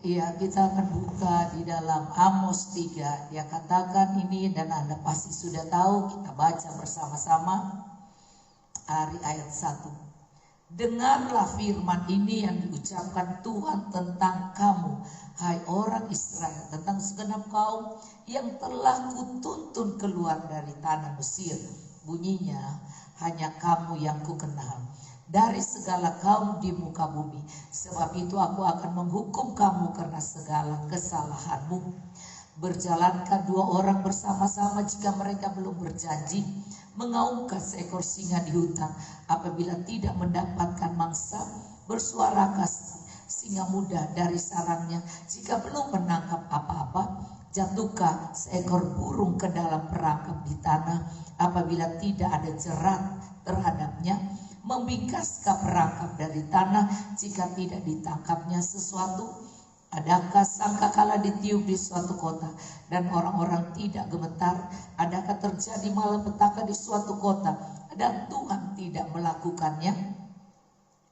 Iya, kita akan buka di dalam Amos 3. Dia katakan ini dan Anda pasti sudah tahu, kita baca bersama-sama dari ayat 1. Dengarlah firman ini yang diucapkan Tuhan tentang kamu, hai orang Israel, tentang segenap kaum yang telah kutuntun keluar dari tanah Mesir. Bunyinya, hanya kamu yang kukenal dari segala kaum di muka bumi. Sebab itu aku akan menghukum kamu karena segala kesalahanmu. Berjalankah dua orang bersama-sama jika mereka belum berjanji? Mengaumkah seekor singa di hutan apabila tidak mendapatkan mangsa? Bersuarakah singa muda dari sarangnya jika belum menangkap apa-apa? Jatuhkah seekor burung ke dalam perangkap di tanah apabila tidak ada jerat terhadapnya? Membingkaskah perangkap dari tanah jika tidak ditangkapnya sesuatu? Adakah sangkakala ditiup di suatu kota dan orang-orang tidak gemetar? Adakah terjadi malapetaka di suatu kota dan Tuhan tidak melakukannya?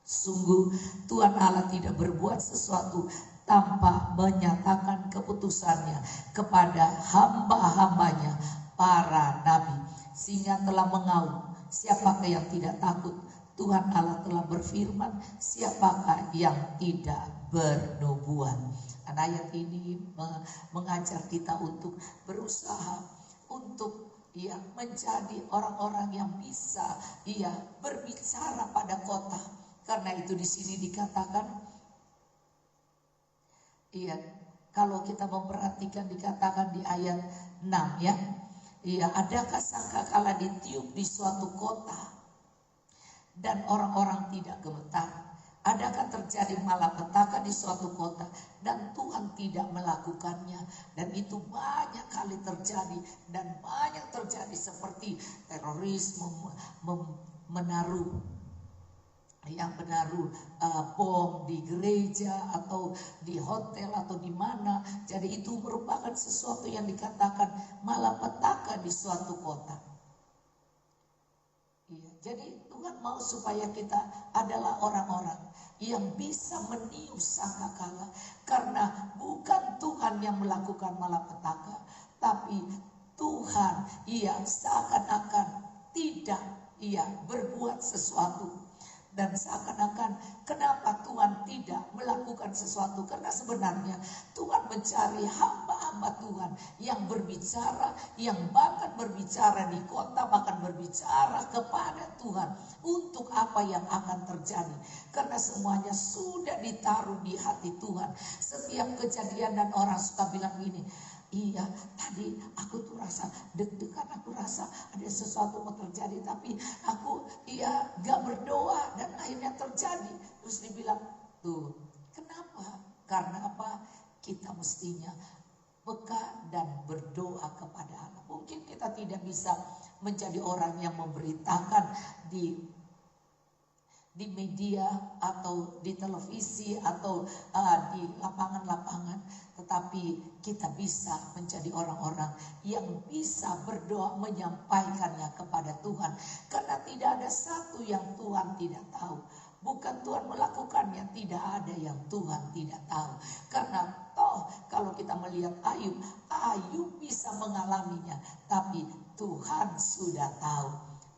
Sungguh Tuhan Allah tidak berbuat sesuatu tanpa menyatakan keputusannya kepada hamba-hambanya para nabi, sehingga telah mengaum. Siapakah yang tidak takut? Tuhan Allah telah berfirman, siapakah yang tidak bernubuat? Dan ayat ini mengajar kita untuk berusaha untuk menjadi orang-orang yang bisa berbicara pada kota. Karena itu di sini dikatakan, kalau kita memperhatikan dikatakan di ayat 6 adakah sangkakala ditiup di suatu kota dan orang-orang tidak gemetar? Adakah terjadi malapetaka di suatu kota dan Tuhan tidak melakukannya? Dan itu banyak kali terjadi, dan banyak terjadi seperti terorisme menaruh bom di gereja atau di hotel atau di mana. Jadi itu merupakan sesuatu yang dikatakan malapetaka di suatu kota. Jadi Tuhan mau supaya kita adalah orang-orang yang bisa meniup sangkakala, karena bukan Tuhan yang melakukan malapetaka, tapi Tuhan seakan-akan tidak berbuat sesuatu. Dan seakan-akan kenapa Tuhan tidak melakukan sesuatu? Karena sebenarnya Tuhan mencari hamba-hamba Tuhan yang berbicara, yang bahkan berbicara di kota, bahkan berbicara kepada Tuhan untuk apa yang akan terjadi. Karena semuanya sudah ditaruh di hati Tuhan. Setiap kejadian dan orang suka bilang gini, iya, tadi aku tuh rasa deg-degan, aku rasa ada sesuatu mau terjadi, tapi aku gak berdoa dan akhirnya terjadi. Terus dibilang, tuh kenapa? Karena apa? Kita mestinya peka dan berdoa kepada Allah. Mungkin kita tidak bisa menjadi orang yang memberitakan di media atau di televisi atau di lapangan-lapangan, tetapi kita bisa menjadi orang-orang yang bisa berdoa menyampaikannya kepada Tuhan. Karena tidak ada satu yang Tuhan tidak tahu. Bukan Tuhan melakukannya, tidak ada yang Tuhan tidak tahu. Karena kalau kita melihat Ayub bisa mengalaminya, tapi Tuhan sudah tahu.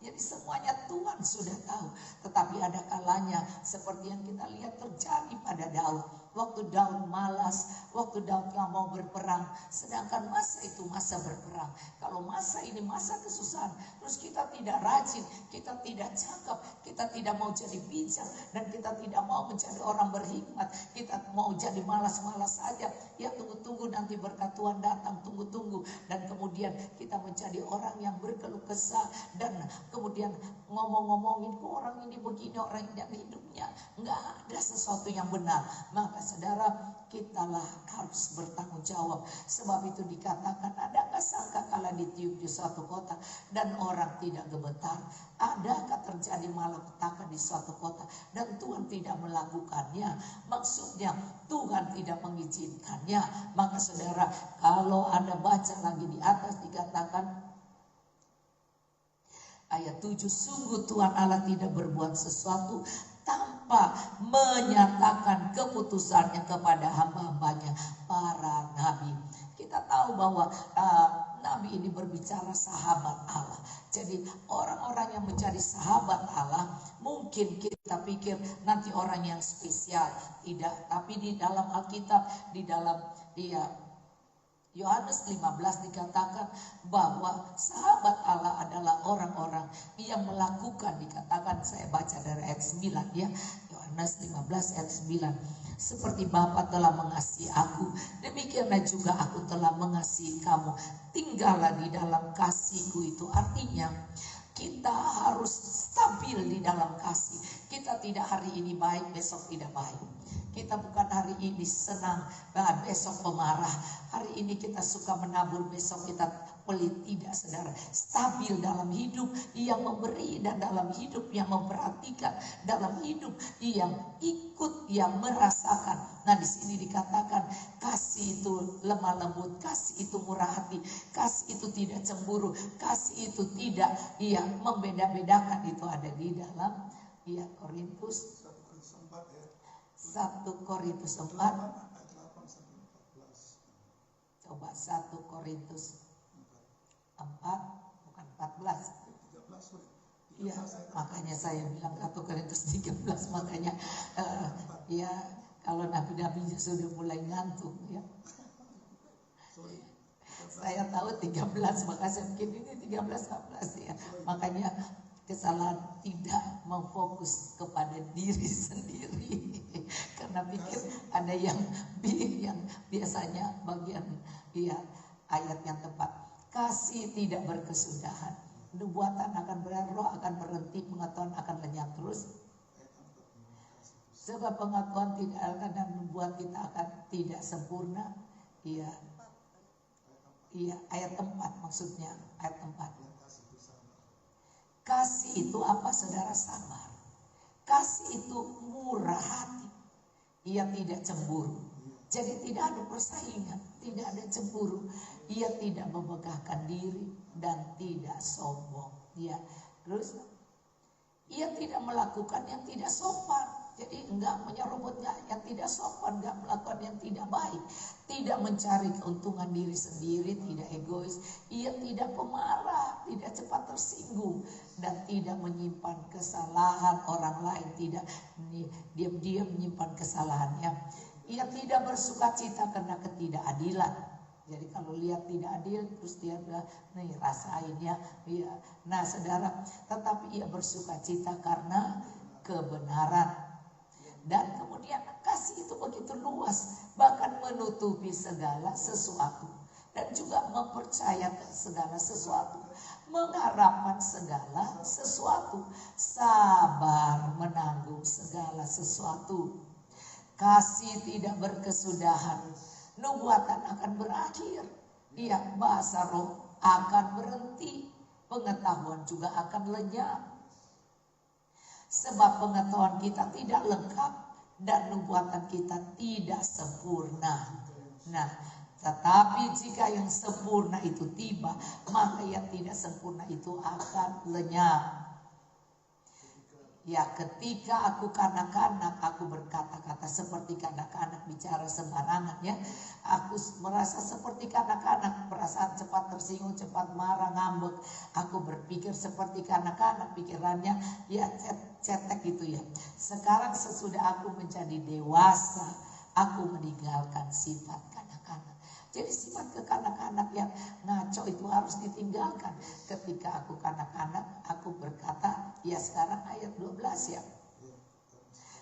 Jadi semuanya Tuhan sudah tahu. Tetapi ada kalanya seperti yang kita lihat terjadi pada Daud. Waktu Daud malas, waktu Daud gak mau berperang. Sedangkan masa itu masa berperang. Kalau masa ini masa kesusahan, terus kita tidak rajin, kita tidak cakap, kita tidak mau jadi bijak, dan kita tidak mau menjadi orang berhikmat. Kita mau jadi malas-malas saja. Ya tunggu-tunggu nanti berkat Tuhan datang, tunggu-tunggu. Dan kemudian kita menjadi orang yang berkeluh kesah, dan kemudian ngomong-ngomongin kok orang ini begini, orang ini hidupnya nggak ada sesuatu yang benar. Maka saudara, kitalah harus bertanggung jawab. Sebab itu dikatakan, adakah sangkakala ditiup di suatu kota dan orang tidak gemetar? Adakah terjadi malapetaka di suatu kota dan Tuhan tidak melakukannya? Maksudnya Tuhan tidak mengizinkannya. Maka saudara, kalau Anda baca lagi di atas dikatakan ayat 7, sungguh Tuhan Allah tidak berbuat sesuatu tanpa menyatakan keputusannya kepada hamba-hambanya tahu bahwa Nabi ini berbicara sahabat Allah. Jadi orang-orang yang menjadi sahabat Allah, mungkin kita pikir nanti orang yang spesial. Tidak, tapi di dalam Alkitab, di dalam Yohanes 15 dikatakan bahwa sahabat Allah adalah orang-orang yang melakukan, dikatakan, saya baca dari ayat 9 ya, Yohanes 15 ayat 9. Seperti Bapa telah mengasihi aku, demikianlah juga aku telah mengasihi kamu. Tinggallah di dalam kasihku. Itu artinya kita harus stabil di dalam kasih. Kita tidak hari ini baik, besok tidak baik. Kita bukan hari ini senang, besok pemarah. Hari ini kita suka menabur, besok kita pelit. Tidak, saudara. Stabil dalam hidup yang memberi, dan dalam hidup yang memperhatikan, dalam hidup yang ikut, yang merasakan. Nah, di sini dikatakan kasih itu lemah lembut, kasih itu murah hati, kasih itu tidak cemburu, kasih itu tidak membeda-bedakan. Itu ada di dalam Korintus 1 Korintus 4. Coba 1 Korintus 4, bukan 14. Iya, makanya saya bilang 1 Korintus 13. Makanya kalau nabi-nabinya sudah mulai ngantuk ya. Saya tahu 13, maka saya bikin ini 13-14 ya. Makanya kesalahan tidak memfokus kepada diri sendiri. Karena pikir ada yang biasanya bagian ayat yang tepat. Kasih tidak berkesudahan. Nubuatan akan berakhir, roh akan berhenti, pengetahuan akan lenyap terus. Sebab pengetahuan tidak akan, dan membuat kita akan tidak sempurna. Ayat 4 maksudnya, ayat 4. Kasih itu apa, saudara? Sabar. Kasih itu murah hati. Ia tidak cemburu. Jadi tidak ada persaingan, tidak ada cemburu. Ia tidak membanggakan diri dan tidak sombong. Terus ia tidak melakukan yang tidak sopan. Jadi enggak menyerobot yang tidak sopan, enggak melakukan yang tidak baik, tidak mencari keuntungan diri sendiri, tidak egois. Ia tidak pemarah, tidak cepat tersinggung, dan tidak menyimpan kesalahan orang lain, tidak diam-diam menyimpan kesalahannya. Ia tidak bersukacita karena ketidakadilan. Jadi kalau lihat tidak adil, terus dia bilang, nih rasain ya. Nah, saudara, tetapi ia bersukacita karena kebenaran. Dan kemudian kasih itu begitu luas, bahkan menutupi segala sesuatu, dan juga mempercayakan segala sesuatu, mengharapkan segala sesuatu, sabar menanggung segala sesuatu. Kasih tidak berkesudahan. Nubuatan akan berakhir. Bahasa roh akan berhenti. Pengetahuan juga akan lenyap. Sebab pengetahuan kita tidak lengkap dan nubuatan kita tidak sempurna. Nah, tetapi jika yang sempurna itu tiba, maka yang tidak sempurna itu akan lenyap. Ketika aku kanak-kanak, aku berkata-kata seperti kanak-kanak, bicara sembarangan ya. Aku merasa seperti kanak-kanak, perasaan cepat tersinggung, cepat marah, ngambek. Aku berpikir seperti kanak-kanak, pikirannya cetek gitu ya. Sekarang sesudah aku menjadi dewasa, aku meninggalkan sifat kanak-kanak. Jadi sifat kekanak-kanak yang ngaco itu harus ditinggalkan. Ketika aku kanak-kanak, aku berkata, sekarang ayat 12 ya.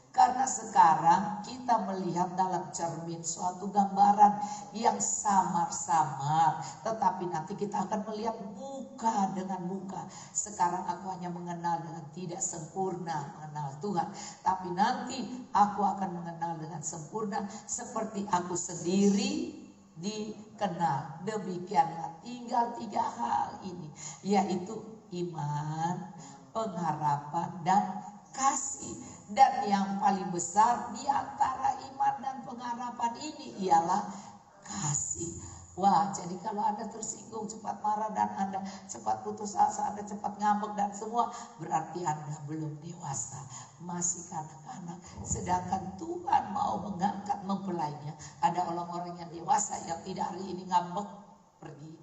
Karena sekarang kita melihat dalam cermin suatu gambaran yang samar-samar. Tetapi nanti kita akan melihat muka dengan muka. Sekarang aku hanya mengenal dengan tidak sempurna, mengenal Tuhan. Tapi nanti aku akan mengenal dengan sempurna seperti aku sendiri dikenal. Demikianlah tinggal 3 hal ini, yaitu iman, pengharapan, dan kasih. Dan yang paling besar di antara iman dan pengharapan ini ialah kasih. Jadi kalau Anda tersinggung, cepat marah, dan Anda cepat putus asa, Anda cepat ngambek dan semua, berarti Anda belum dewasa, masih kanak-kanak. Sedangkan Tuhan mau mengangkat mempelainya. Ada orang-orang yang dewasa yang tidak hari ini ngambek, pergi,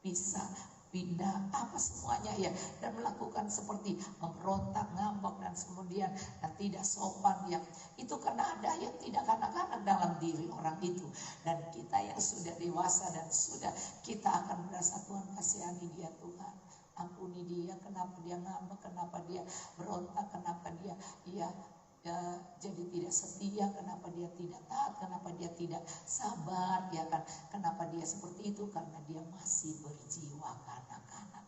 pisah, pindah, apa semuanya ya, dan melakukan seperti memberontak, ngambek dan kemudian dan tidak sopan ya. Itu karena ada yang tidak kanak-kanak dalam diri orang itu. Dan kita yang sudah dewasa dan sudah, kita akan merasa Tuhan kasihani dia Tuhan. Ampuni dia, kenapa dia ngambek, kenapa dia berontak, kenapa dia jadi tidak setia, kenapa dia tidak taat, kenapa dia tidak sabar, ya kan? Kenapa dia seperti itu? Karena dia masih berjiwa kanak-kanak.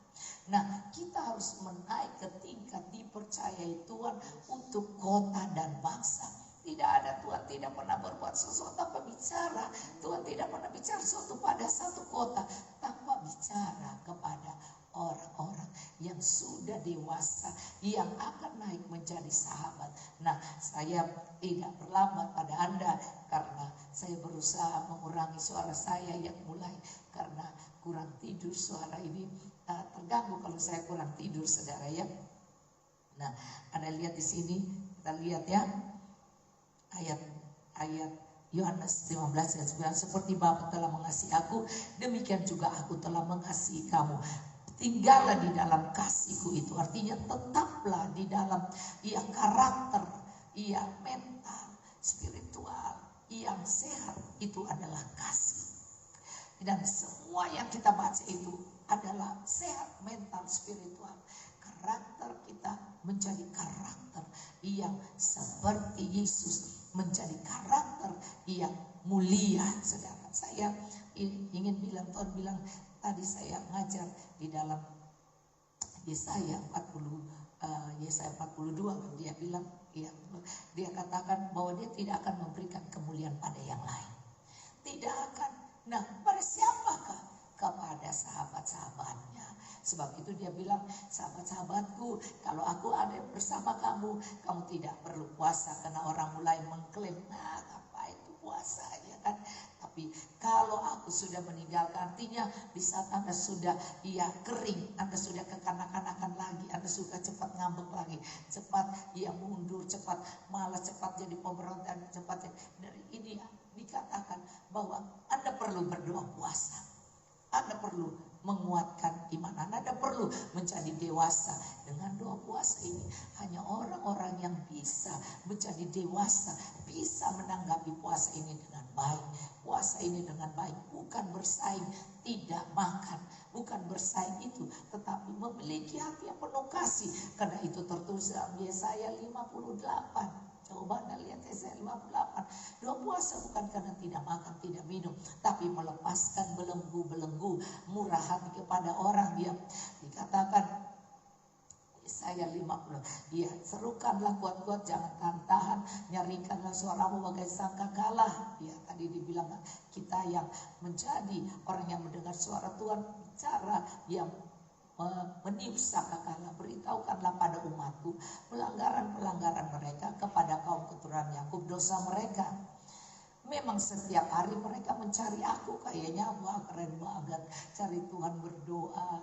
Nah, kita harus menaik ke tingkat dipercayai Tuhan untuk kota dan bangsa. Tidak ada, Tuhan tidak pernah berbuat sesuatu tanpa bicara. Tuhan tidak pernah bicara sesuatu pada satu kota tanpa bicara kepada orang-orang yang sudah dewasa, yang akan naik menjadi sahabat. Nah, saya tidak berlambat pada Anda karena saya berusaha mengurangi suara saya yang mulai karena kurang tidur. Suara ini terganggu kalau saya kurang tidur, saudara ya. Nah, Anda lihat di sini, kita lihat ya ayat Yohanes 15 ayat 9, seperti Bapa telah mengasihi aku, demikian juga aku telah mengasihi kamu. Tinggallah di dalam kasihku, itu artinya tetaplah di dalam karakter, mental, spiritual yang sehat, itu adalah kasih. Dan semua yang kita baca itu adalah sehat mental, spiritual. Karakter kita menjadi karakter yang seperti Yesus, menjadi karakter yang mulia, saudara. Saya ingin bilang, Tuhan bilang, tadi saya ngajar di dalam Yesaya 42, dia bilang, dia katakan bahwa dia tidak akan memberikan kemuliaan pada yang lain. Tidak akan. Nah, pada siapakah? Kepada sahabat-sahabatnya. Sebab itu dia bilang, sahabat-sahabatku, kalau aku ada bersama kamu, kamu tidak perlu puasa. Karena orang mulai mengklaim, nah apa itu puasa, ya kan? Tapi kalau aku sudah meninggalkan, artinya di saat Anda sudah kering, Anda sudah kekanak-kanakan lagi, Anda suka cepat ngambek lagi, cepat mundur, cepat malah cepat jadi pemberontak, cepat dari ini dikatakan bahwa Anda perlu berdoa puasa, Anda perlu menguatkan iman Anda perlu menjadi dewasa. Dengan doa puasa ini hanya orang-orang yang bisa menjadi dewasa, bisa menanggapi puasa ini dengan baik. Puasa ini dengan baik, bukan bersaing, tidak makan, bukan bersaing itu, tetapi memiliki hati yang penuh kasih. Karena itu tertulis dalam Yesaya 58. Coba Anda lihat Yesaya 58. Doa puasa bukan karena tidak makan, tidak minum, tapi melepaskan belenggu-belenggu, murah hati kepada orang. Dia dikatakan Yesaya 50. Serukanlah kuat-kuat, jangan tahan, nyaringkanlah suaramu bagai sangkakala. Tadi dibilang kita yang menjadi orang yang mendengar suara Tuhan bicara, yang meniup sangkakala, beritahukanlah pada umatku pelanggaran-pelanggaran mereka, kepada kaum keturunan Yakub dosa mereka. Memang setiap hari mereka mencari aku, kayaknya wah keren banget, cari Tuhan, berdoa,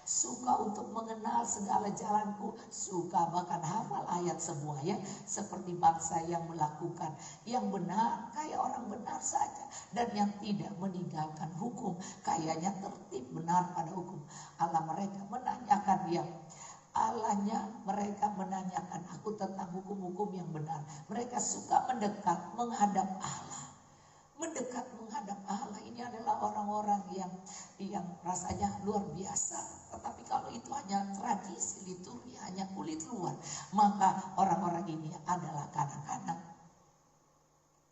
suka untuk mengenal segala jalanku, suka bahkan hafal ayat semua, seperti bangsa yang melakukan yang benar, kayak orang benar saja, dan yang tidak meninggalkan hukum, kayaknya tertib benar pada hukum. Allah mereka menanyakan Allahnya, mereka menanyakan aku tentang hukum-hukum yang benar. Mereka suka mendekat, menghadap Allah. Mendekat, menghadap Allah. Ini adalah orang-orang yang rasanya luar biasa. Tetapi kalau itu hanya tradisi, liturgi, hanya kulit luar, maka orang-orang ini adalah kanak-kanak.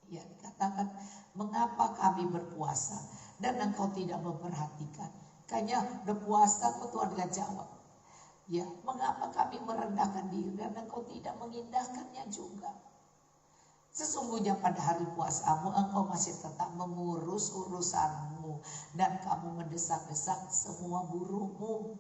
Dikatakan, mengapa kami berpuasa dan engkau tidak memperhatikan? Kayaknya berpuasa kok Tuhan gak jawab. Mengapa kami merendahkan diri dan engkau tidak mengindahkannya juga? Sesungguhnya pada hari puasamu engkau masih tetap mengurus urusanmu dan kamu mendesak-desak semua buruhmu.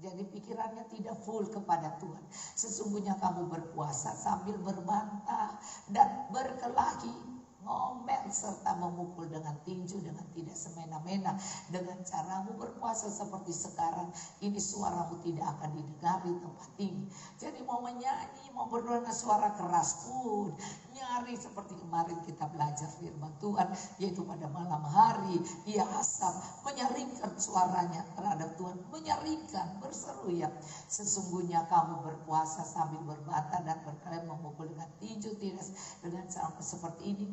Jadi pikirannya tidak full kepada Tuhan. Sesungguhnya kamu berpuasa sambil berbantah dan berkelahi. ngomel serta memukul dengan tinju dengan tidak semena-mena. Dengan caramu berpuasa seperti sekarang ini, suaramu tidak akan didengar di tempat tinggi. Jadi mau menyanyi, mau berdoa dengan suara keras pun, nyari seperti kemarin kita belajar firman Tuhan, yaitu pada malam hari ia asap menyaringkan suaranya terhadap Tuhan, menyaringkan, berseru ya. Sesungguhnya kamu berpuasa sambil berbantah dan berkelahi memukul dengan tinju tidak dengan cara seperti ini,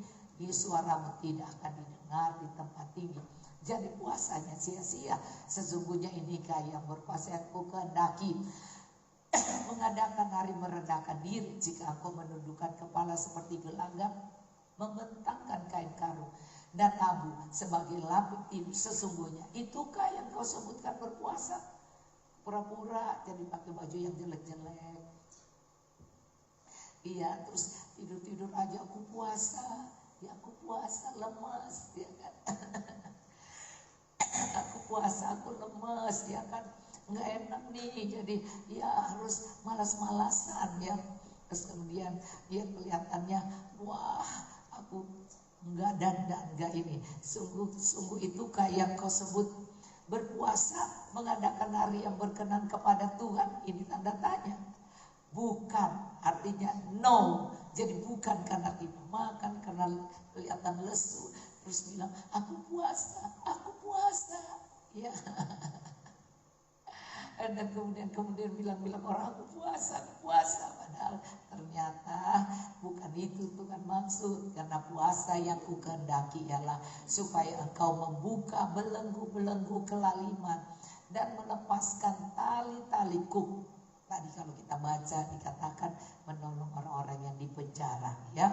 suaramu tidak akan didengar di tempat tinggi. Jadi puasanya sia-sia. Sesungguhnya inikah yang berpuasa yang ku kehendaki, mengadakan hari merendahkan diri. Jika engkau menundukkan kepala seperti gelagap, membentangkan kain karung dan abu sebagai lapik tidur, sesungguhnya itukah yang kau sebutkan berpuasa? Pura-pura jadi pakai baju yang jelek-jelek. Iya, terus tidur-tidur aja aku puasa. Ya aku puasa lemas, ya kan. Aku puasa aku lemas, ya kan. Nggak enak nih, jadi ya harus malas-malasan ya. Terus kemudian dia kelihatannya, wah aku enggak dandan, enggak ini. Sungguh itu kayak kau sebut berpuasa, mengadakan hari yang berkenan kepada Tuhan. Ini tanda tanya. Bukan, artinya no. Jadi bukan karena tidak makan, karena kelihatan lesu. Terus bilang, aku puasa. Ya. Dan kemudian bilang orang aku puasa. Padahal ternyata bukan itu Tuhan maksud. Karena puasa yang ku kehendaki ialah supaya engkau membuka belenggu-belenggu kelaliman dan melepaskan tali-tali kuk. Tadi kalau kita baca dikatakan menolong orang-orang yang di penjara, ya.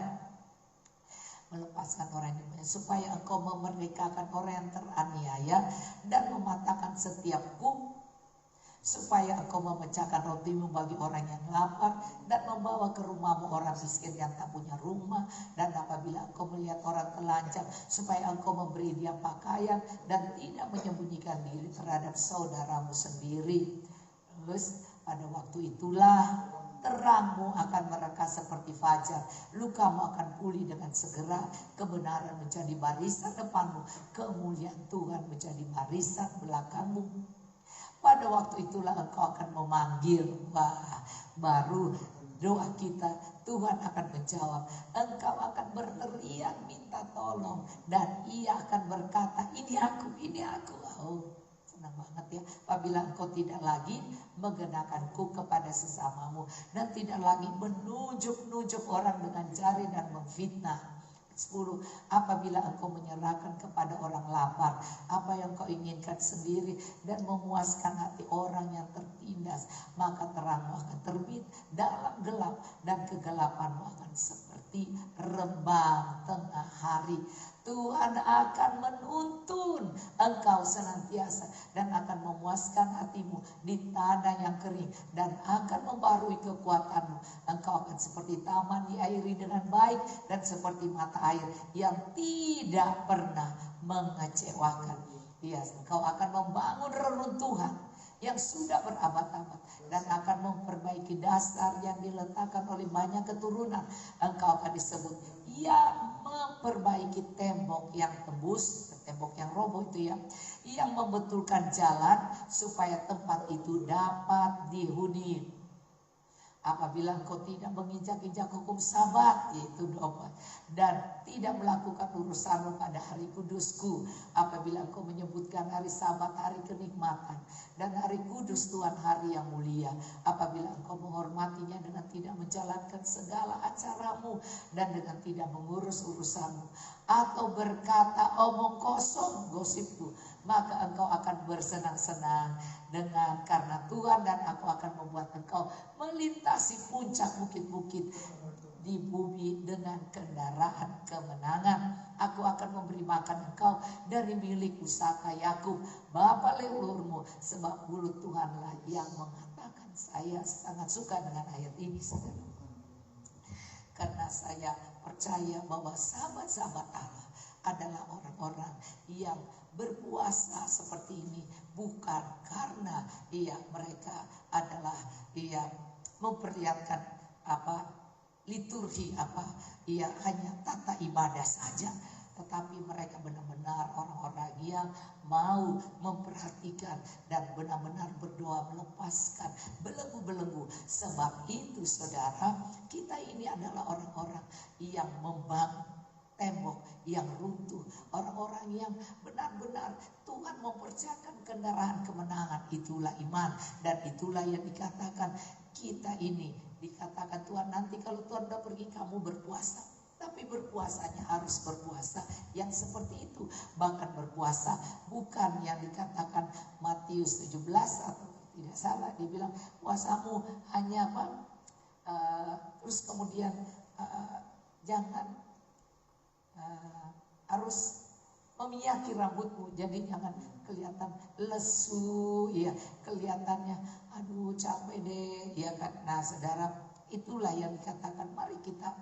Melepaskan orang yang di penjara, supaya engkau memerdekakan orang yang teraniaya dan mematahkan setiap kuk, supaya engkau memecahkan rotimu bagi orang yang lapar dan membawa ke rumahmu orang miskin yang tak punya rumah. Dan apabila engkau melihat orang telanjang, supaya engkau memberi dia pakaian dan tidak menyembunyikan diri terhadap saudaramu sendiri. Terus pada waktu itulah terangmu akan mereka seperti fajar, lukamu akan pulih dengan segera, kebenaran menjadi barisan depanmu, kemuliaan Tuhan menjadi barisan belakangmu. Pada waktu itulah engkau akan memanggil, baru doa kita Tuhan akan menjawab. Engkau akan berteriak minta tolong dan ia akan berkata, ini aku. Oh, senang banget ya. Apabila engkau tidak lagi mengenakan kuk kepada sesamamu dan tidak lagi menunjuk orang dengan jari dan memfitnah. 10. Apabila engkau menyerahkan kepada orang lapar apa yang kau inginkan sendiri dan memuaskan hati orang yang tertindas, maka terangmu akan terbit dalam gelap dan kegelapanmu akan seperti rembang tengah hari. Tuhan akan menuntun engkau senantiasa dan akan memuaskan hatimu di tanah yang kering dan akan membarui kekuatanmu. Engkau akan seperti taman diairi dengan baik dan seperti mata air yang tidak pernah mengecewakan. Engkau akan membangun reruntuhan yang sudah berabad-abad dan akan memperbaiki dasar yang diletakkan oleh banyak keturunan. Engkau akan disebut yang memperbaiki tembok yang tembus, tembok yang roboh itu ya, yang membetulkan jalan supaya tempat itu dapat dihuni. Apabila engkau tidak menginjak-injak hukum Sabat, yaitu doa, dan tidak melakukan urusanmu pada hari kudusku, apabila engkau menyebutkan hari Sabat hari kenikmatan dan hari kudus Tuhan hari yang mulia, apabila engkau menghormatinya dengan tidak menjalankan segala acaramu dan dengan tidak mengurus urusanmu, atau berkata omong kosong gosipku, maka engkau akan bersenang-senang dengan karena Tuhan, dan aku akan membuat engkau melintasi puncak bukit-bukit di bumi dengan kendaraan kemenangan. Aku akan memberi makan engkau dari milik pusaka Yakub bapa leluhurmu, sebab mulut Tuhanlah yang mengatakan. Saya sangat suka dengan ayat ini, saudara, karena saya percaya bahwa sahabat-sahabat Allah adalah orang-orang yang berpuasa seperti ini bukan karena mereka adalah memperlihatkan liturgi ya hanya tata ibadah saja, tetapi mereka benar-benar orang-orang yang mau memperhatikan dan benar-benar berdoa melepaskan belenggu-belenggu. Sebab itu saudara, kita ini adalah orang-orang yang membangun tembok yang runtuh, orang-orang yang benar-benar Tuhan mempercayakan kendaraan kemenangan. Itulah iman, dan itulah yang dikatakan kita ini. Dikatakan Tuhan, nanti kalau Tuhan udah pergi kamu berpuasa, tapi berpuasanya harus berpuasa yang seperti itu. Bahkan berpuasa bukan yang dikatakan Matius 17 atau tidak salah, dibilang puasamu hanya terus kemudian jangan harus meminyaki rambutmu, jadi jangan kelihatan lesu, ya kelihatannya aduh capek deh, ya kan. Nah saudara, itulah yang dikatakan mari kita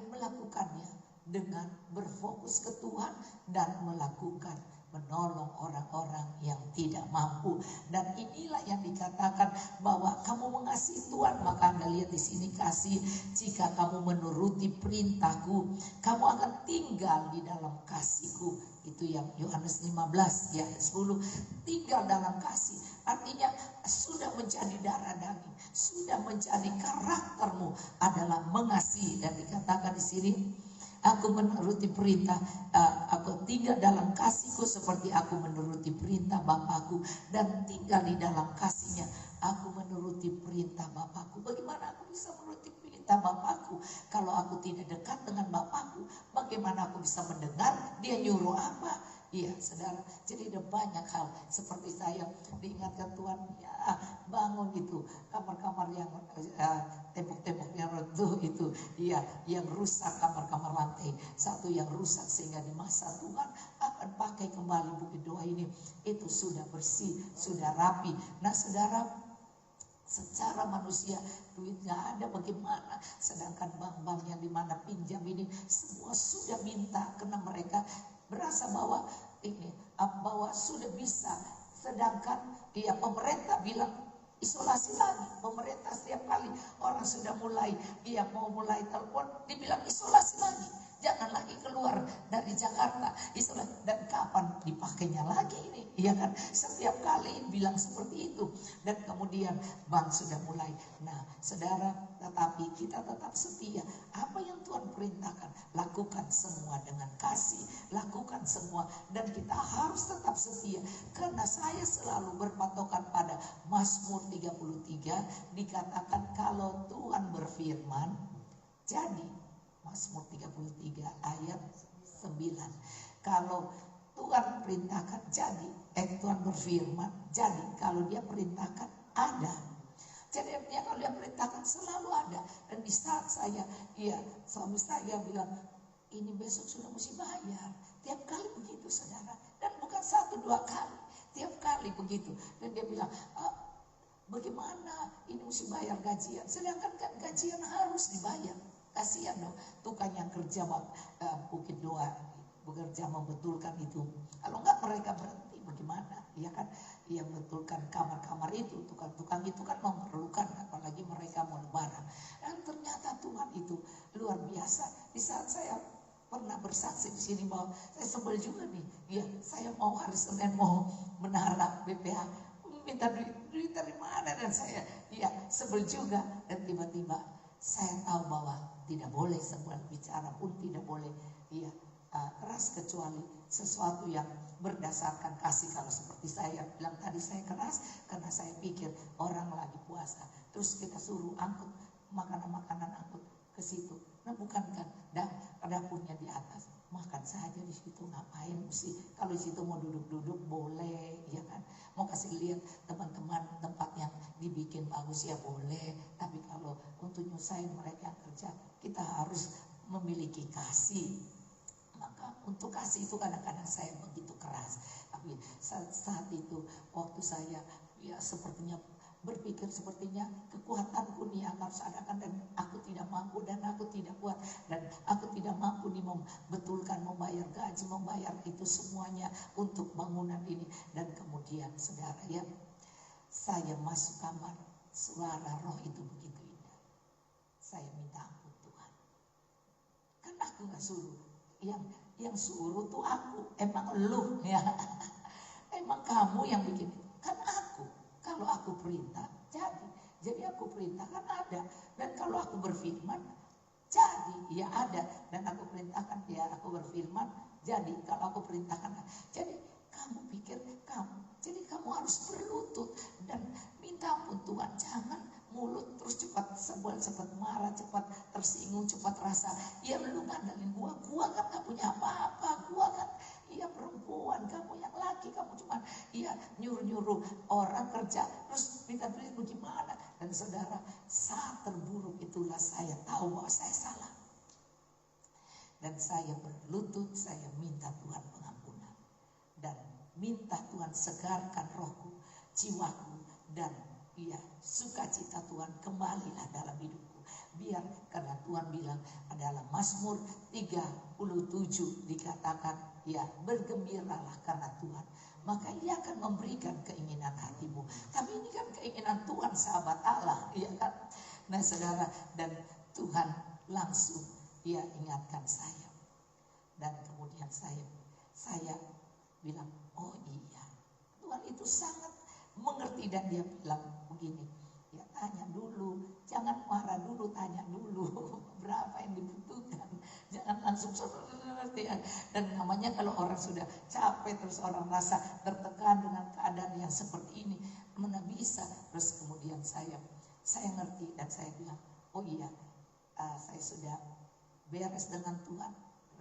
melakukannya dengan berfokus ke Tuhan dan melakukan menolong orang-orang yang tidak mampu. Dan inilah yang dikatakan bahwa kamu mengasihi Tuhan, maka Anda lihat di sini kasih, jika kamu menuruti perintahku, kamu akan tinggal di dalam kasihku. Itu yang Yohanes 15 ya 10, tinggal dalam kasih. Artinya sudah menjadi darah daging, sudah menjadi karaktermu adalah mengasihi. Dan dikatakan di sini, aku menuruti perintah, aku tinggal dalam kasihku seperti aku menuruti perintah Bapakku dan tinggal di dalam kasihnya. Aku menuruti perintah Bapakku. Bagaimana aku bisa menuruti perintah Bapakku kalau aku tidak dekat dengan Bapakku? Bagaimana aku bisa mendengar dia nyuruh apa? Iya saudara, jadi ada banyak hal seperti saya diingatkan Tuhan, ya bangun itu kamar-kamar yang tembok-tembok yang runtuh itu, ya yang rusak, kamar-kamar lantai satu yang rusak, sehingga di masa Tuhan akan pakai kembali bukit doa ini, itu sudah bersih, sudah rapi. Nah saudara, secara manusia duit nggak ada, bagaimana? Sedangkan bank-bank yang dimana pinjam ini semua sudah minta, karena mereka berasa bahwa bahwa sudah bisa. Sedangkan pemerintah bilang isolasi lagi. Pemerintah setiap kali orang sudah mulai mau mulai telepon, dibilang isolasi lagi, jangan lagi keluar dari Jakarta, isolasi. Dan kapan dipakainya lagi ini? Iya kan? Setiap kali bilang seperti itu. Dan kemudian bank sudah mulai. Nah saudara, tetapi kita tetap setia. Apa yang Tuhan perintahkan, lakukan semua dengan kasih, lakukan semua. Dan kita harus tetap setia, karena saya selalu berpatokan pada Mazmur 33. Dikatakan kalau Tuhan berfirman jadi. Mazmur 33 ayat 9. Kalau Tuhan perintahkan jadi, Tuhan berfirman jadi. Kalau dia perintahkan ada. Jadi artinya kalau dia perintahkan selalu ada. Dan di saat saya, suami saya bilang, ini besok sudah mesti bayar. Tiap kali begitu saudara. Dan bukan 1-2 kali, tiap kali begitu. Dan dia bilang, bagaimana ini mesti bayar gajian, sedangkan kan gajian harus dibayar. Kasihan dong tukang yang kerja bukit doa, bekerja membetulkan itu. Kalau enggak mereka berhenti bagaimana? Ya kan, yang betulkan kamar-kamar itu, tukang-tukang itu kan memerlukan, apalagi mereka mau lebaran. Dan ternyata Tuhan itu luar biasa. Di saat saya pernah bersaksi di sini bahwa saya sebel juga nih, saya mau hari Senin mau menara BPH, minta duit dari mana, dan saya sebel juga. Dan tiba-tiba saya tahu bahwa tidak boleh sebuah bicara pun tidak boleh keras, kecuali sesuatu yang berdasarkan kasih. Kalau seperti saya bilang tadi, saya keras karena saya pikir orang lagi puasa, terus kita suruh angkut makanan-makanan, angkut ke situ. Nah bukan kan, dapurnya di atas, makan saja di situ, ngapain mesti? Kalau di situ mau duduk-duduk boleh, ya kan? Mau kasih lihat teman-teman tempat yang dibikin bagus ya boleh. Tapi kalau untuk nyusahin mereka yang kerja, kita harus memiliki kasih. Maka untuk kasih itu kadang-kadang saya begitu keras. Tapi saat itu waktu saya sepertinya berpikir, sepertinya kekuatanku nih yang harus adakan, dan aku tidak mampu, dan aku tidak kuat, dan aku tidak mampu nih membetulkan, membayar gaji, membayar itu semuanya untuk bangunan ini. Dan kemudian saudara saya masuk kamar, suara roh itu begitu indah. saya minta ampun Tuhan. Kan aku gak suruh. Yang suruh tuh aku. Emang lu ya. Emang kamu yang bikin itu. Kan aku. Kalau aku perintah jadi. Jadi aku perintahkan ada. Dan kalau aku berfirman jadi. Ya ada. Dan aku perintahkan ya aku berfirman jadi. Kalau aku perintahkan. Jadi kamu pikir kamu. Jadi kamu harus berlutut. Dan minta ampun Tuhan. Jangan mulut terus cepat sebel, cepat marah, cepat tersinggung, cepat rasa. Ya lu ngandalin gua kan gak punya apa-apa, gua kan iya perempuan, kamu yang laki, kamu cuma iya nyuruh-nyuruh orang kerja, terus minta duit bagaimana? Dan saudara, saat terburuk itulah saya tahu bahwa saya salah. Dan saya berlutut, saya minta Tuhan pengampunan. Dan minta Tuhan segarkan rohku, jiwaku, dan iya, sukacita Tuhan kembalilah dalam hidupku. Biar karena Tuhan bilang adalah Mazmur 37 dikatakan ya bergembiralah karena Tuhan. Maka ia akan memberikan keinginan hatimu. Tapi ini kan keinginan Tuhan sahabat Allah. Ya kan? Nah saudara, dan Tuhan langsung ia ingatkan saya. Dan kemudian saya bilang oh iya. Tuhan itu sangat mengerti dan dia bilang begini, ya tanya dulu, jangan marah dulu, tanya dulu berapa yang dibutuhkan, jangan langsung seperti ya. Dan namanya kalau orang sudah capek terus orang merasa tertekan dengan keadaan yang seperti ini, mana bisa. Terus kemudian saya ngerti dan saya bilang, oh iya, saya sudah beres dengan Tuhan,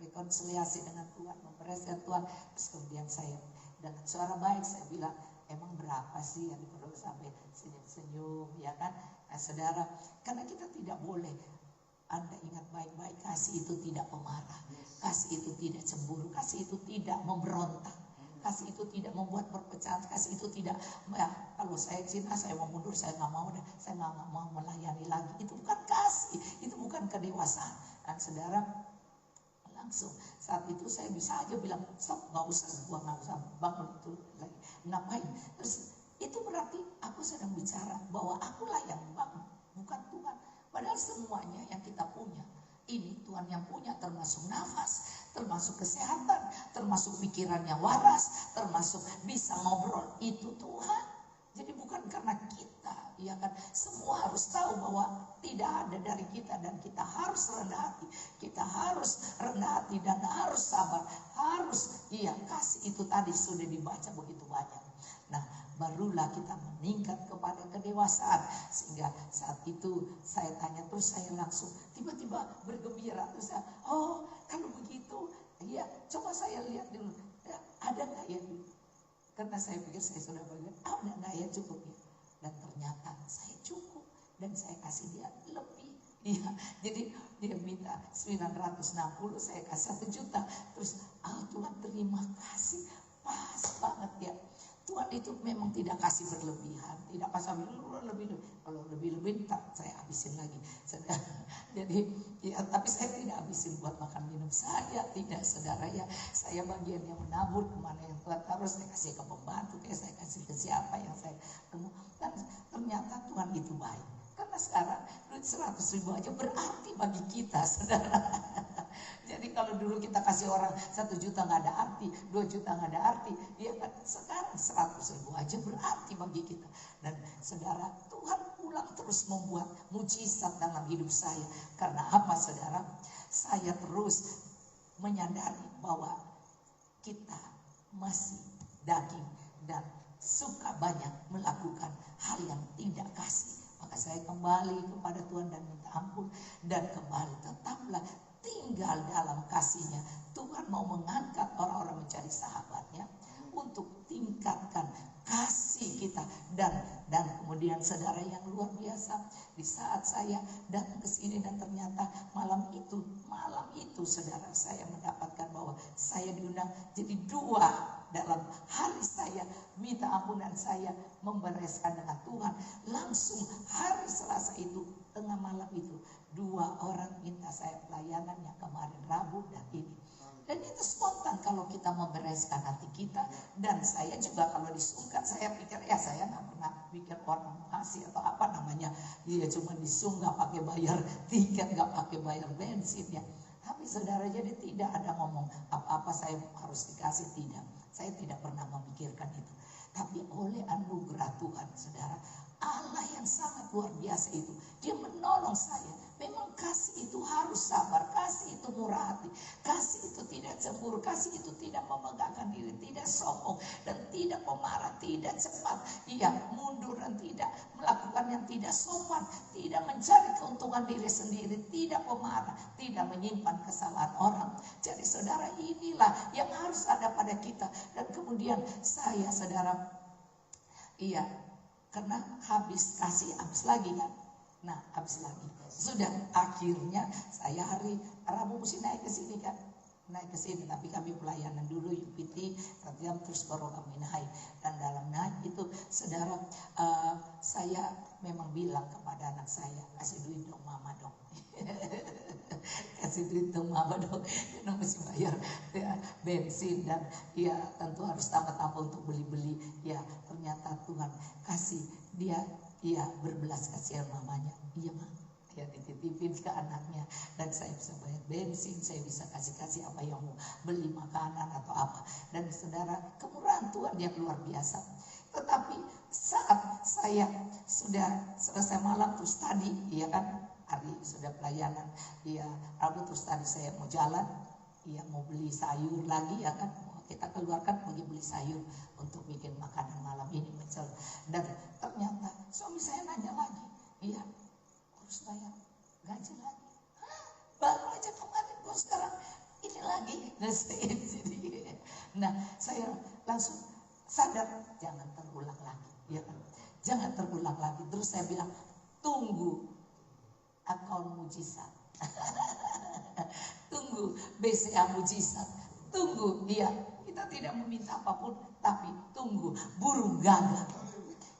rekonsiliasi dengan Tuhan, membereskan Tuhan. Terus kemudian saya dengan suara baik saya bilang, emang berapa sih yang diperlukan sampai senyum-senyum ya kan? Nah saudara, karena kita tidak boleh, Anda ingat baik-baik, kasih itu tidak pemarah, kasih itu tidak cemburu, kasih itu tidak memberontak, kasih itu tidak membuat perpecahan, kasih itu tidak ya, kalau saya cinta saya mau mundur, saya nggak mau, saya nggak mau melayani lagi. Itu bukan kasih, itu bukan kedewasaan. Dan saudara, langsung saat itu saya bisa aja bilang stop, nggak usah bangun itu lagi, ngapain? Terus itu berarti aku sedang bicara bahwa akulah yang bangun, bukan Tuhan. Padahal semuanya yang kita punya ini Tuhan yang punya, termasuk nafas, termasuk kesehatan, termasuk pikiran yang waras, termasuk bisa ngobrol, itu Tuhan. Jadi bukan karena kita, ya kan? Semua harus tahu bahwa tidak ada dari kita dan kita harus rendah hati. Kita harus rendah hati dan harus sabar. Harus, iya, kasih itu tadi sudah dibaca begitu banyak. Nah, barulah kita meningkat kepada kedewasaan. Sehingga saat itu saya tanya, terus saya langsung tiba-tiba bergembira. Terus saya, oh kalau begitu, iya, coba saya lihat dulu. Ada gak ya? Karena saya pikir saya sudah bagian, ada gak ya cukup ya? Dan ternyata saya cukup. Dan saya kasih dia lebih. Ya, jadi dia minta 960, saya kasih 1 juta. Terus, Tuhan terima kasih. Pas banget ya. Tuhan itu memang tidak kasih berlebihan, tidak pasal lebih. Kalau lebih tak saya habisin lagi. Jadi ya, tapi saya tidak habisin buat makan minum. Saya tidak, saudara ya. Saya bagian yang menabur, kemana yang Tuhan taruh saya kasih ke pembantu, kayak saya kasih ke siapa yang saya temu. Dan ternyata Tuhan itu baik. Karena sekarang duit 100.000 aja berarti bagi kita, saudara. Jadi kalau dulu kita kasih orang 1 juta nggak ada arti, 2 juta nggak ada arti, ya kan sekarang 100.000 aja berarti bagi kita. Dan saudara, Tuhan pulang terus membuat mujizat dalam hidup saya. Karena apa saudara? Saya terus menyadari bahwa kita masih daging dan suka banyak melakukan hal yang tidak kasih. Maka saya kembali kepada Tuhan dan minta ampun, dan kembali tetaplah tinggal dalam kasih-Nya. Tuhan mau mengangkat orang-orang menjadi sahabat-Nya untuk tingkatkan kasih kita. Dan kemudian saudara yang luar biasa, di saat saya datang ke sini dan ternyata malam itu saudara, saya mendapatkan bahwa saya diundang jadi 2 dalam hari saya minta ampunan, saya membereskan dengan Tuhan. Langsung hari Selasa itu, tengah malam itu, 2 orang minta saya pelayanan yang kemarin Rabu dan ini. Dan itu spontan. kesempatan kalau kita membereskan hati kita. Dan saya juga kalau disungkan, saya pikir ya saya nggak pernah pikir orang ngasih atau apa namanya, dia cuma disung nggak pakai bayar tiket, nggak pakai bayar bensin ya. Tapi saudara, jadi tidak ada ngomong apa-apa saya harus dikasih, tidak. Saya tidak pernah memikirkan itu. Tapi oleh anugerah Tuhan, saudara, Allah yang sangat luar biasa itu, dia menolong saya. Memang kasih itu harus sabar, kasih itu murah hati, kasih itu tidak cemburu, kasih itu tidak memegahkan diri, tidak sombong dan tidak pemarah, tidak cepat ia mundur dan tidak melakukan yang tidak sopan, tidak mencari keuntungan diri sendiri, tidak pemarah, tidak menyimpan kesalahan orang. Jadi saudara, inilah yang harus ada pada kita. Dan kemudian saya, saudara, karena habis kasih, habis lagi kan. Nah, habis lagi. Sudah akhirnya saya hari Rabu mesti naik ke sini kan. Naik ke sini, tapi kami pelayanan dulu UPT, terus baru kami naik. Dan dalam naik itu, saudara, saya memang bilang kepada anak saya, kasih duit dong mama dong. Kasih duit dong mama dong, karena mesti bayar ya, bensin dan ya tentu harus tambah-tambah untuk beli-beli. Ya ternyata Tuhan kasih dia berbelas kasihan mamanya. Iya mah, ya dititipin ke anaknya, dan saya bisa bayar bensin, saya bisa kasih apa yang mau beli makanan atau apa. Dan saudara, kemurahan Tuhan yang luar biasa. Tetapi saat saya sudah selesai malam terus tadi, ya kan, hari sudah pelayanan, ya Rabu terus tadi saya mau jalan, ya mau beli sayur lagi, ya kan, kita keluarkan pergi beli sayur untuk bikin makanan malam ini pecel. Dan ternyata suami saya nanya lagi, iya harus bayar gaji lagi. Hah? Baru aja kemarin kok sekarang ini lagi. Nah saya langsung sadar, jangan terulang lagi, ya kan? Jangan terulang lagi. Terus saya bilang, tunggu akun mujizat. Tunggu BCA mujizat. Tunggu dia. Kita tidak meminta apapun, tapi tunggu burung gagak.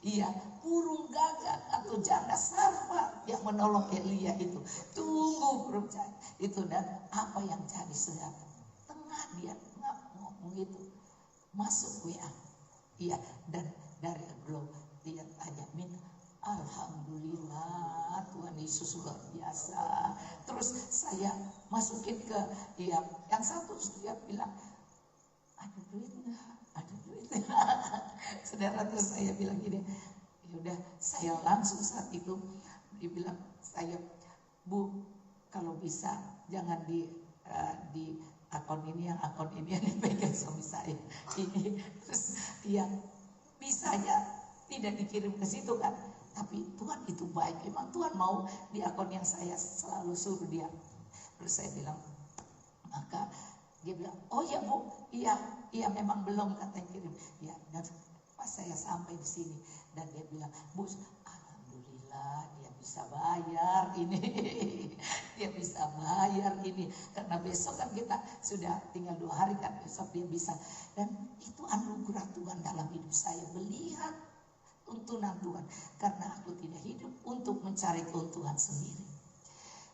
Iya, burung gagak atau janda Sarfat yang menolong Elia itu. Tunggu burung gagak itu, dan apa yang jadi, saudara? Tengah dia ngomong itu, masuk WA. Iya, dan dari Glow dia tanya, minta, alhamdulillah Tuhan Yesus luar biasa. Terus saya masukin ke yang satu, dia bilang, ada duit nggak? Ada duit nggak? Saudara, terus saya bilang gini, yaudah saya langsung saat itu dibilang, saya Bu, kalau bisa jangan di akun ini yang dipegang suami saya ini. Terus dia bisanya tidak dikirim ke situ kan, tapi Tuhan itu baik, memang Tuhan mau di akun yang saya selalu suruh dia. Terus saya bilang, maka dia bilang, oh ya Bu, iya memang belum katanya kirim. Ya, dan pas saya sampai di sini dan dia bilang, Bu, alhamdulillah dia bisa bayar ini. Dia bisa bayar ini, karena besok kan kita sudah tinggal 2 hari kan, besok dia bisa. Dan itu anugerah Tuhan dalam hidup saya, melihat tuntunan Tuhan, karena aku tidak hidup untuk mencari keuntungan sendiri.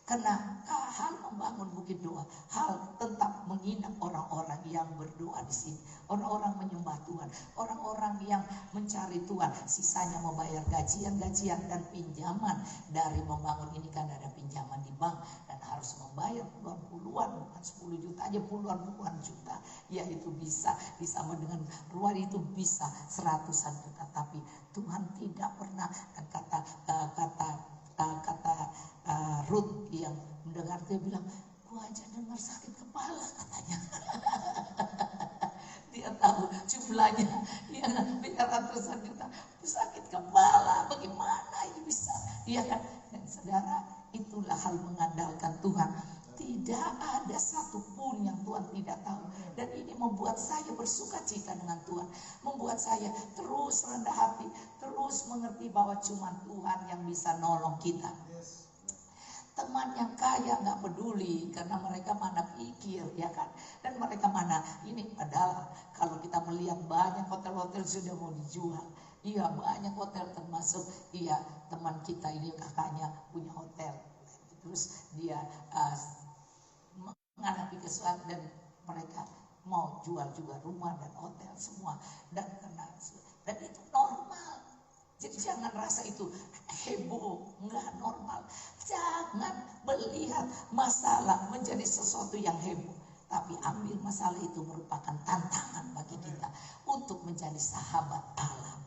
Karena hal membangun bukit doa, hal tentang menginap orang-orang yang berdoa di sini, orang-orang menyembah Tuhan, orang-orang yang mencari Tuhan, sisanya membayar gajian dan pinjaman dari membangun ini. Kan ada pinjaman di bank dan harus membayar puluhan, bukan 10 juta aja, puluhan juta. Ya itu bisa sama dengan ruang itu bisa 100-an juta. Tapi Tuhan tidak pernah, dan kata Ruth yang mendengar, dia bilang, gua aja dengar sakit kepala katanya. Dia tahu jumlahnya, ya biar ratusan juta, sakit kepala, bagaimana ini bisa? Iya kan? Dan saudara, itulah hal mengandalkan Tuhan. Tidak ada satupun yang Tuhan tidak tahu. Dan ini membuat saya bersuka cita dengan Tuhan, membuat saya terus rendah hati, terus mengerti bahwa cuma Tuhan yang bisa nolong kita. Teman yang kaya nggak peduli, karena mereka mana pikir, ya kan? Dan mereka mana ini, padahal kalau kita melihat banyak hotel-hotel sudah mau dijual. Iya, banyak hotel, termasuk teman kita ini, kakaknya punya hotel. Terus dia menghadapi kesulitan dan mereka mau jual juga rumah dan hotel semua dan itu normal. Jadi jangan rasa itu heboh, nggak normal. Jangan melihat masalah menjadi sesuatu yang heboh. Tapi ambil masalah itu merupakan tantangan bagi kita untuk menjadi sahabat Allah.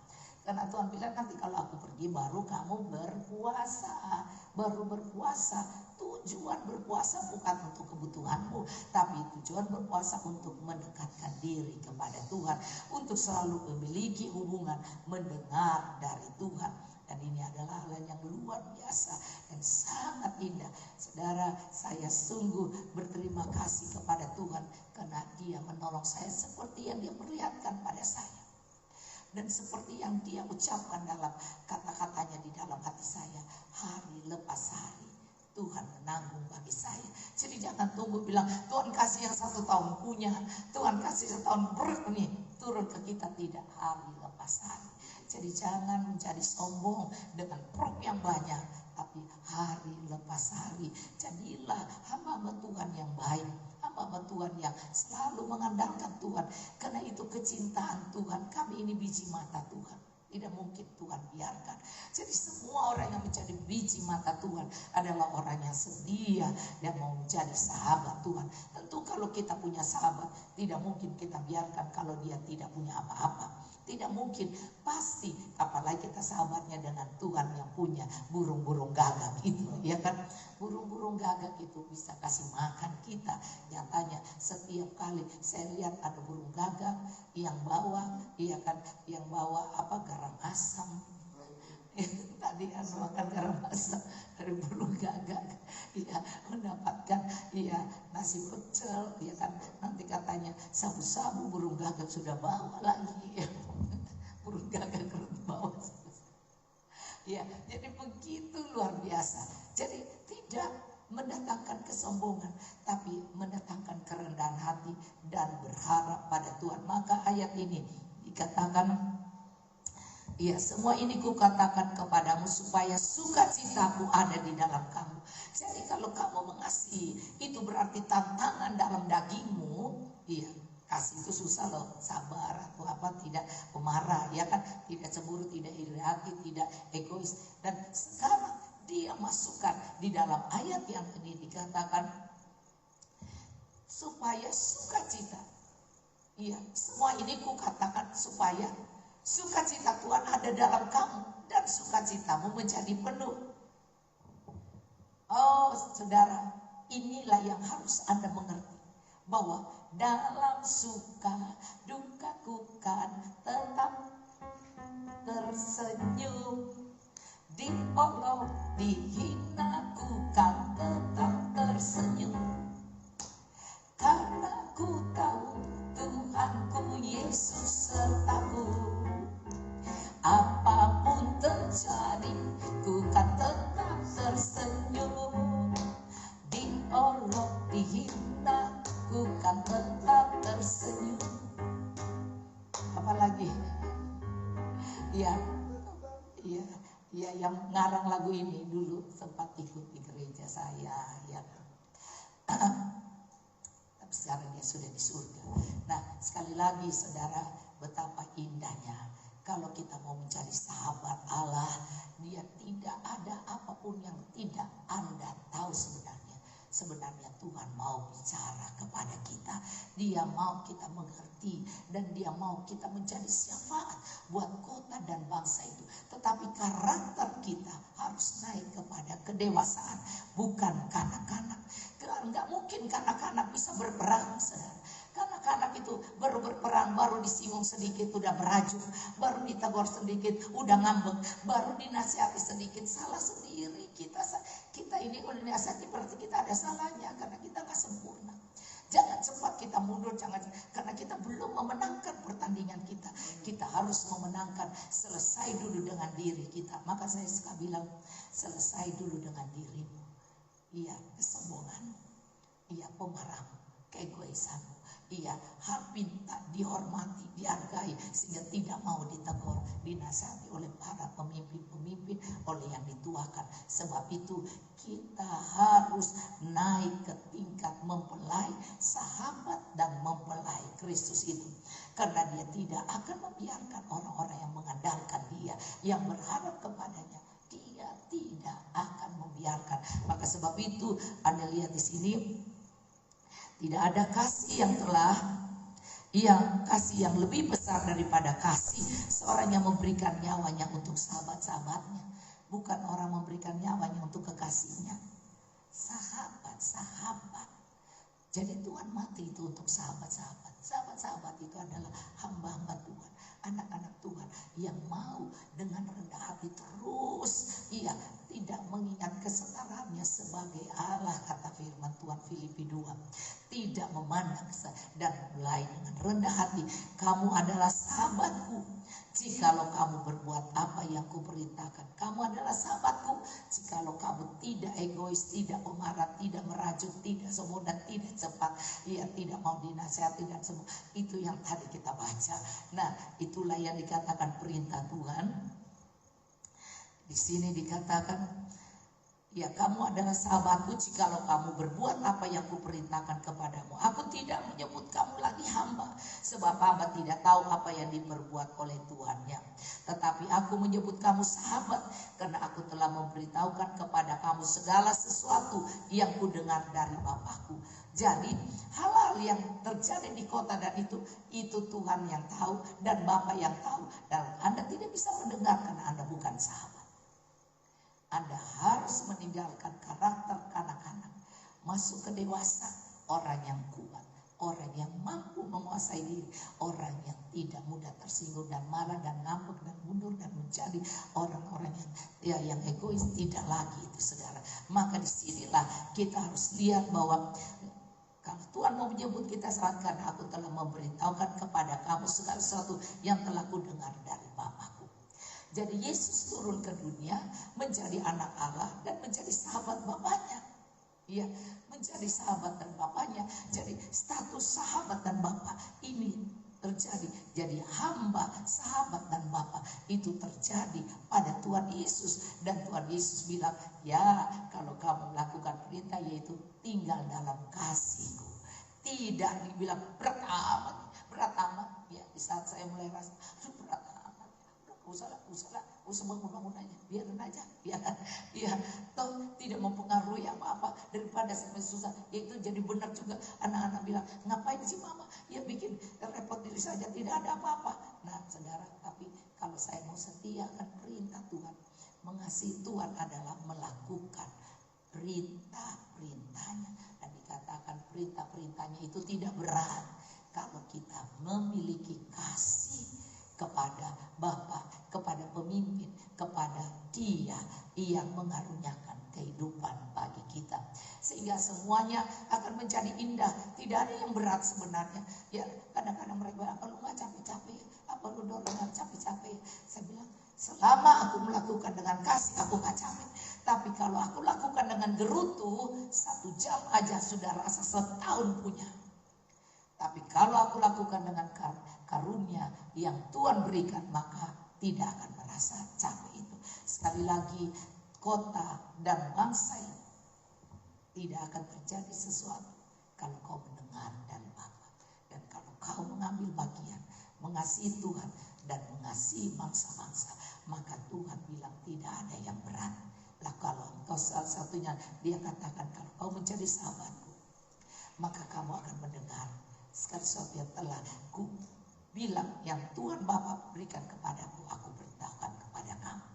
Karena Tuhan bilang nanti kalau aku pergi baru kamu berpuasa. Baru berpuasa. Tujuan berpuasa bukan untuk kebutuhanmu. Tapi tujuan berpuasa untuk mendekatkan diri kepada Tuhan. Untuk selalu memiliki hubungan mendengar dari Tuhan. Dan ini adalah hal yang luar biasa dan sangat indah. Saudara, saya sungguh berterima kasih kepada Tuhan karena Dia menolong saya seperti yang Dia perlihatkan pada saya. Dan seperti yang Dia ucapkan dalam kata-katanya di dalam hati saya, hari lepas hari Tuhan menanggung bagi saya. Jadi jangan tunggu bilang Tuhan kasih yang 1 tahun punya, Tuhan kasih 1 tahun nih turun ke kita. Tidak, hari lepas hari. Jadi jangan menjadi sombong dengan perut yang banyak, tapi hari lepas hari jadilah hamba Tuhan yang baik, hamba Tuhan yang selalu mengandalkan Tuhan. Karena itu kecintaan Tuhan. Kami ini biji mata Tuhan. Tidak mungkin Tuhan biarkan. Jadi semua orang yang menjadi biji mata Tuhan adalah orang yang sedia dan mau menjadi sahabat Tuhan. Tentu kalau kita punya sahabat, tidak mungkin kita biarkan kalau dia tidak punya apa-apa. Tidak mungkin, pasti. Apalagi kita sahabatnya dengan Tuhan yang punya burung-burung gagak itu, ya kan? Burung-burung gagak itu bisa kasih makan kita. Nyatanya setiap kali saya lihat ada burung gagak yang bawa, iya kan? Yang bawa garam asam. Tadi makan garam asam dari burung gagak, ya mendapatkan nasi pecel, ya kan? Nanti katanya sabu-sabu burung gagak sudah bawa lagi, ya. Burung gagak kerut bawa. Ya, jadi begitu luar biasa. Jadi tidak mendatangkan kesombongan, tapi mendatangkan kerendahan hati dan berharap pada Tuhan. Maka ayat ini dikatakan, ya, semua ini kukatakan kepadamu supaya sukacitaku ada di dalam kamu. Jadi kalau kamu mengasihi, itu berarti tantangan dalam dagingmu. Iya, kasih itu susah loh, sabar atau tidak pemarah, ya kan? Tidak cemburu, tidak iri hati, tidak egois. Dan sekarang dia masukkan di dalam ayat yang ini dikatakan supaya sukacita. Iya, semua ini kukatakan supaya sukacita Tuhan ada dalam kamu dan sukacitamu menjadi penuh. Oh saudara, inilah yang harus Anda mengerti, bahwa dalam suka dukaku kan tetap tersenyum, diolok dihinaku kan tetap tersenyum, karena ku tahu Tuhanku Yesus sertaku. Apapun terjadi, ku kan tetap tersenyum. Diolok, dihina, ku kan tetap tersenyum. Apalagi? Ya, yang ngarang lagu ini dulu sempat ikut di gereja saya, ya. Tapi sekarang dia sudah di surga. Nah, sekali lagi saudara, betapa indahnya kalau kita mau mencari sahabat Allah. Dia tidak ada apapun yang tidak Anda tahu sebenarnya. Sebenarnya Tuhan mau bicara kepada kita. Dia mau kita mengerti. Dan dia mau kita menjadi syafaat buat kota dan bangsa itu. Tetapi karakter kita harus naik kepada kedewasaan. Bukan kanak-kanak. Enggak mungkin kanak-kanak bisa berperang, saudara. Kanak-kanak itu baru berperang, baru disinggung sedikit udah merajuk, baru ditegur sedikit udah ngambek, baru dinasihati sedikit salah sendiri. Kita ini kalau dinasihati berarti kita ada salahnya karena kita nggak sempurna. Jangan cepat kita mundur, karena kita belum memenangkan pertandingan kita. Kita harus memenangkan, selesai dulu dengan diri kita. Maka saya suka bilang, selesai dulu dengan dirimu. Iya, kesombonganmu. Iya, pemarahmu, keegoisanmu. Ia minta dihormati, dihargai, sehingga tidak mau ditegur, dinasihati oleh para pemimpin-pemimpin, oleh yang dituakan. Sebab itu kita harus naik ke tingkat mempelai sahabat dan mempelai Kristus itu. Karena dia tidak akan membiarkan orang-orang yang mengandalkan dia, yang berharap kepadanya, dia tidak akan membiarkan. Maka sebab itu Anda lihat di sini, tidak ada kasih yang lebih besar daripada kasih seorang yang memberikan nyawanya untuk sahabat-sahabatnya. Bukan orang memberikan nyawanya untuk kekasihnya, sahabat-sahabat. Jadi Tuhan mati itu untuk sahabat-sahabat. Sahabat-sahabat itu adalah hamba-hamba Tuhan, anak-anak Tuhan yang mau dengan rendah hati terus, tidak mengingat kesetaraannya sebagai Allah, kata firman Tuhan Filipi 2. Tidak memandang dan mulai dengan rendah hati, kamu adalah sahabatku jikalau kamu berbuat apa yang kuperintahkan. Kamu adalah sahabatku jikalau kamu tidak egois, tidak pemarah, tidak merajuk, tidak sombong dan tidak cepat, tidak mau dinasihati dan semua. Itu yang tadi kita baca. Nah, itulah yang dikatakan perintah Tuhan. Di sini dikatakan, kamu adalah sahabatku jikalau kamu berbuat apa yang kuperintahkan kepadamu. Aku tidak menyebut kamu lagi hamba, sebab hamba tidak tahu apa yang diperbuat oleh tuannya. Tetapi aku menyebut kamu sahabat, karena aku telah memberitahukan kepada kamu segala sesuatu yang kudengar dari Bapakku. Jadi hal-hal yang terjadi di kota dan itu Tuhan yang tahu dan Bapa yang tahu. Dan Anda tidak bisa mendengar karena Anda bukan sahabat. Anda harus meninggalkan karakter kanak-kanak, masuk ke dewasa, orang yang kuat, orang yang mampu menguasai diri, orang yang tidak mudah tersinggung dan marah dan ngambek dan mundur dan menjadi orang-orang yang egois. Tidak lagi itu, saudara. Maka disinilah kita harus lihat bahwa kalau Tuhan mau menyebut kita sahabat, karena aku telah memberitahukan kepada kamu segala sesuatu yang telah kudengar dari Bapakku. Jadi Yesus turun ke dunia menjadi anak Allah dan menjadi sahabat Bapaknya. Menjadi sahabat dan Bapaknya. Jadi status sahabat dan Bapa ini terjadi. Jadi hamba, sahabat dan Bapa itu terjadi pada Tuhan Yesus. Dan Tuhan Yesus bilang, kalau kamu melakukan perintah, yaitu tinggal dalam kasih-Ku. Tidak dibilang berat amat. Di saat saya mulai rasa berat amat. Usah bangun aja, biarin aja, toh tidak mempengaruhi apa-apa daripada sampai susah. Itu jadi benar juga. Anak-anak bilang, ngapain sih mama? Bikin repot diri saja, tidak ada apa-apa. Nah, saudara, tapi kalau saya mau setia akan perintah Tuhan, mengasihi Tuhan adalah melakukan perintah-perintahnya. Dan dikatakan perintah-perintahnya itu tidak berat kalau kita memiliki kasih kepada Bapa, kepada pemimpin, kepada Dia yang mengaruniakan kehidupan bagi kita, sehingga semuanya akan menjadi indah. Tidak ada yang berat sebenarnya. Kadang-kadang mereka bilang, apa lu nggak capek-capek? Apa lu dorongan capek-capek? Saya bilang, selama aku melakukan dengan kasih, aku nggak capek. Tapi kalau aku lakukan dengan gerutu, 1 jam aja sudah rasa setahun punya. Tapi kalau aku lakukan dengan karunia yang Tuhan berikan, maka tidak akan merasa capek itu. Sekali lagi, kota dan bangsa ini tidak akan terjadi sesuatu kalau kau mendengar dari Bapa. Dan kalau kau mengambil bagian, mengasihi Tuhan dan mengasihi bangsa-bangsa, maka Tuhan bilang tidak ada yang berat. Kalau engkau salah satunya, dia katakan, kalau kau menjadi sahabatku, maka kamu akan mendengar segala sesuatu yang telah ku bilang, yang Tuhan Bapa berikan kepadaku, aku beritahukan kepada kamu.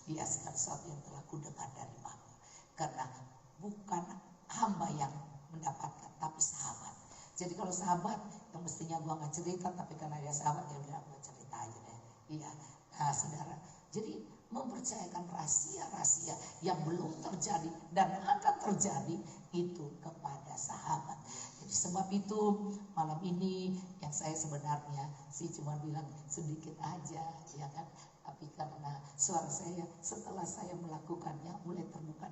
Segala sesuatu yang telah ku dengar dari Bapa. Karena bukan hamba yang mendapatkan, tapi sahabat. Jadi kalau sahabat, yang mestinya gua nggak cerita, tapi karena dia sahabat, dia bilang gua cerita aja deh. Nah saudara, jadi mempercayakan rahasia-rahasia yang belum terjadi dan akan terjadi itu kepada sahabat. Jadi sebab itu malam ini yang saya sebenarnya cuma bilang sedikit aja, kan? Tapi karena suara saya setelah saya melakukannya mulai terbuka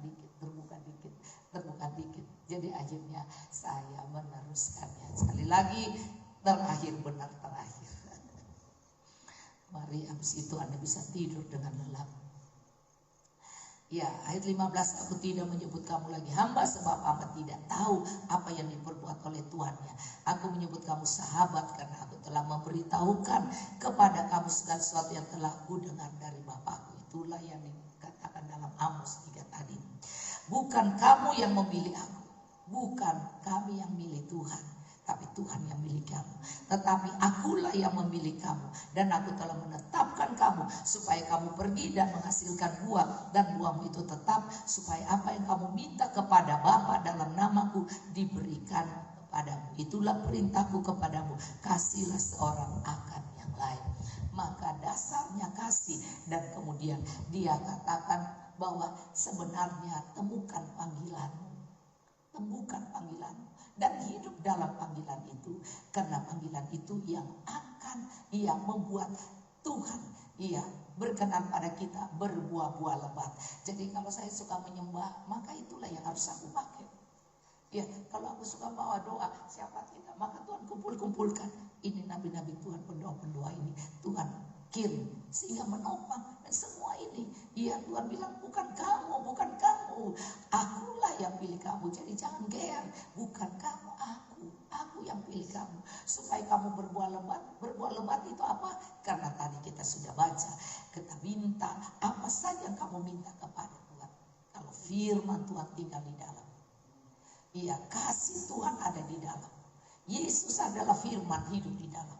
dikit. Jadi akhirnya saya meneruskannya. Sekali lagi, terakhir. Mari habis itu Anda bisa tidur dengan lelap. Ayat 15, aku tidak menyebut kamu lagi hamba, sebab hamba tidak tahu apa yang diperbuat oleh tuannya. Aku menyebut kamu sahabat, karena telah memberitahukan kepada kamu segala sesuatu yang telah kudengar dari Bapakku. Itulah yang dikatakan dalam Amos 3 tadi. Bukan kamu yang memilih aku, bukan kami yang milih Tuhan, tapi Tuhan yang milih kamu. Tetapi akulah yang memilih kamu, dan aku telah menetapkan kamu supaya kamu pergi dan menghasilkan buah, dan buahmu itu tetap, supaya apa yang kamu minta kepada Bapa dalam namaku diberikan kepadamu. Itulah perintahku kepadamu, kasihlah seorang akan yang lain. Maka dasarnya kasih, dan kemudian dia katakan bahwa sebenarnya temukan panggilanmu, temukan panggilanmu, dan hidup dalam panggilan itu, karena panggilan itu yang membuat Tuhan berkenan pada kita berbuah-buah lebat. Jadi kalau saya suka menyembah, maka itulah yang harus aku pakai. Ya, kalau aku suka bawa doa, siapa kita, maka Tuhan kumpulkan. Ini nabi-nabi Tuhan, pendoa-pendoa ini Tuhan kirim sehingga menopang, dan semua ini Tuhan bilang bukan kamu, akulah yang pilih kamu. Jadi jangan geer, bukan kamu, aku yang pilih kamu, supaya kamu berbuah lebat itu apa? Karena tadi kita sudah baca, kita minta apa saja yang kamu minta kepada Tuhan. Kalau firman Tuhan tinggal di dalam, kasih Tuhan ada di dalam, Yesus adalah firman hidup di dalam,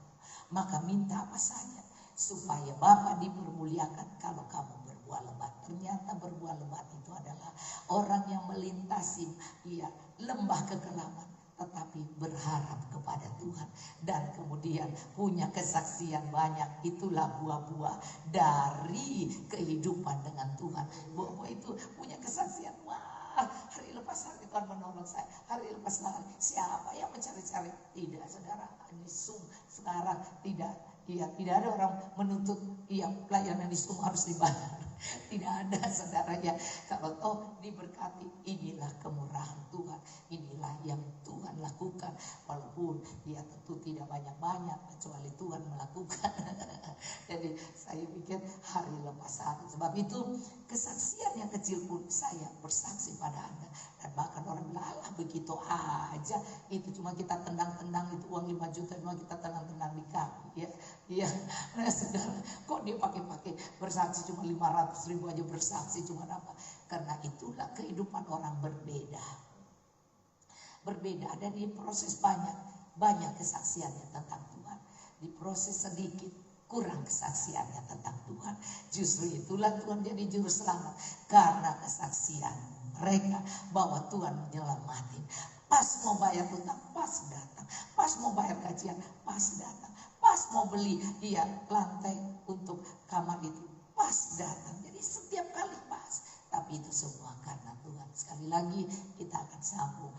maka minta apa saja supaya Bapa dipermuliakan kalau kamu berbuah lebat. Ternyata berbuah lebat itu adalah orang yang melintasi lembah kegelapan, tetapi berharap kepada Tuhan, dan kemudian punya kesaksian banyak. Itulah buah-buah dari kehidupan dengan Tuhan. Buah-buah itu punya kesaksian. Wah, hari lepas hari Tuhan menolong saya, hari lepas hari siapa yang mencari-cari? Tidak, saudara. Di Zoom sekarang tidak ada orang menuntut pelayanan di Zoom harus dibayar. Tidak ada, saudara ya. Kalau toh diberkati, inilah kemurahan Tuhan, inilah yang Tuhan lakukan. Walaupun tentu tidak banyak-banyak, kecuali Tuhan melakukan. Jadi saya pikir hari lepas hari. Sebab itu kesaksian yang kecil pun saya bersaksi pada Anda. Dan bahkan orang bilang, alah begitu aja, itu cuma kita tendang-tendang, itu uang 5 juta cuma kita tendang-tendang di kaki. Nah saudara, kok dia pakai bersaksi cuma 500.000 aja bersaksi cuma apa? Karena itulah kehidupan orang berbeda, dan di proses banyak kesaksiannya tentang Tuhan, di proses sedikit kurang kesaksiannya tentang Tuhan. Justru itulah Tuhan jadi juru selamat, karena kesaksian mereka bahwa Tuhan menyelamatin. Pas mau bayar hutang, pas datang. Pas mau bayar gajian, pas datang. Pas mau beli lantai untuk kamar itu, pas datang. Jadi setiap kali pas. Tapi itu semua karena Tuhan. Sekali lagi kita akan sambung.